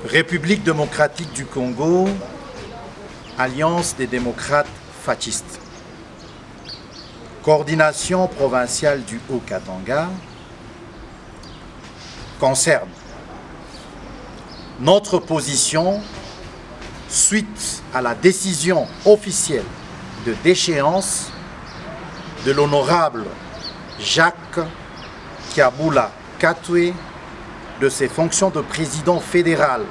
République démocratique du Congo, Alliance des démocrates fascistes. Coordination provinciale du Haut-Katanga concerne notre position suite à la décision officielle de déchéance de l'honorable Jacques Kiabula Katwe de ses fonctions de président fédéral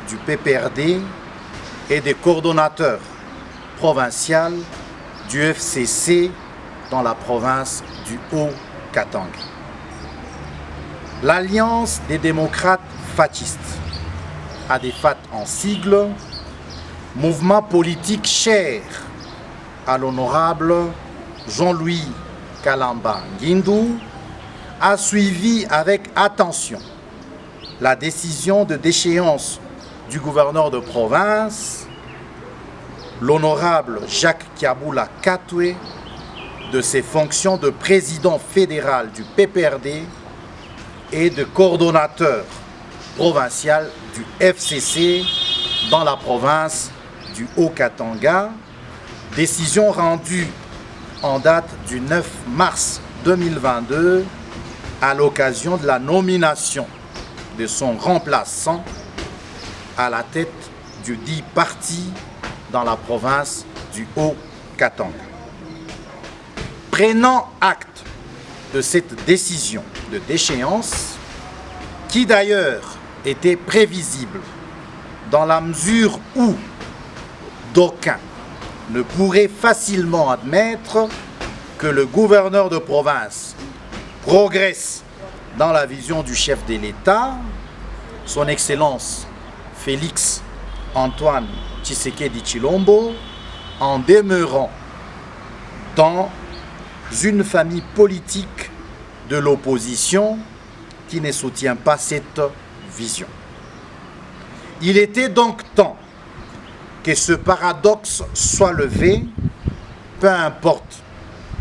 du PPRD et de coordonnateur provincial du FCC dans la province du Haut-Katanga. L'Alliance des démocrates fascistes, ADFAT en sigle, mouvement politique cher à l'honorable Jean-Louis Kalamba Ngindu, a suivi avec attention la décision de déchéance du gouverneur de province, l'honorable Jacques Kiabula Katwe, de ses fonctions de président fédéral du PPRD et de coordonnateur provincial du FCC dans la province du Haut-Katanga, décision rendue en date du 9 mars 2022 à l'occasion de la nomination de son remplaçant à la tête du dit parti dans la province du Haut-Katanga. Prenant acte de cette décision de déchéance, qui d'ailleurs était prévisible dans la mesure où d'aucuns ne pourraient facilement admettre que le gouverneur de province progresse dans la vision du chef de l'État, son Excellence Félix Antoine Tshisekedi Tshilombo, en demeurant dans une famille politique de l'opposition qui ne soutient pas cette vision. Il était donc temps que ce paradoxe soit levé, peu importe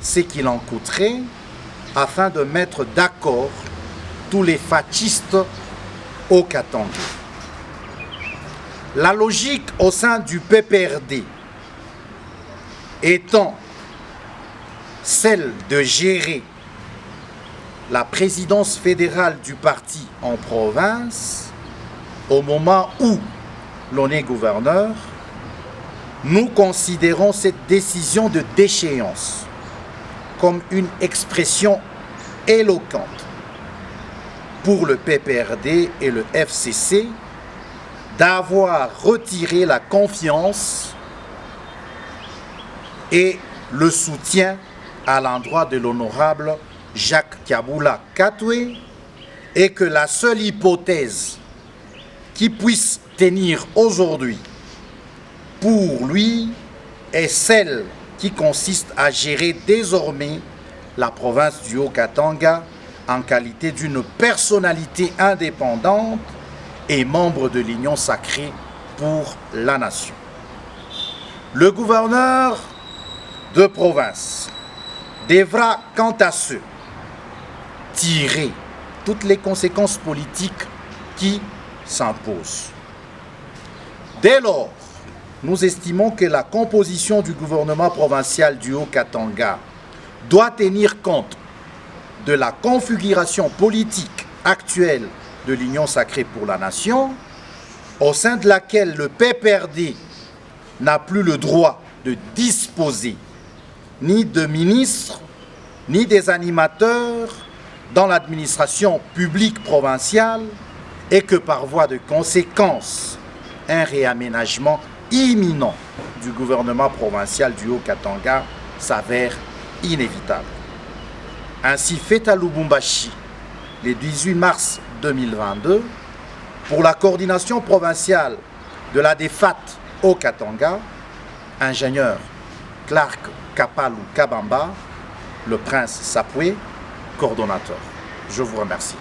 ce qu'il en coûterait, afin de mettre d'accord tous les fascistes au Katanga. La logique au sein du PPRD étant celle de gérer la présidence fédérale du parti en province au moment où l'on est gouverneur, nous considérons cette décision de déchéance comme une expression éloquente pour le PPRD et le FCC d'avoir retiré la confiance et le soutien à l'endroit de l'honorable Jacques Kiabula Katwe, et que la seule hypothèse qui puisse tenir aujourd'hui pour lui est celle qui consiste à gérer désormais la province du Haut-Katanga en qualité d'une personnalité indépendante et membre de l'Union sacrée pour la nation. Le gouverneur de province devra, quant à ce, tirer toutes les conséquences politiques qui s'imposent. Dès lors, nous estimons que la composition du gouvernement provincial du Haut-Katanga doit tenir compte de la configuration politique actuelle de l'Union sacrée pour la nation, au sein de laquelle le PPRD n'a plus le droit de disposer ni de ministres, ni des animateurs dans l'administration publique provinciale, et que par voie de conséquence, un réaménagement imminent du gouvernement provincial du Haut-Katanga s'avère inévitable. Ainsi fait à Lubumbashi, le 18 mars 2022, pour la coordination provinciale de la DFAT au Katanga, ingénieur Clark Kapalou Kabamba, le prince Sapwe, coordonnateur. Je vous remercie.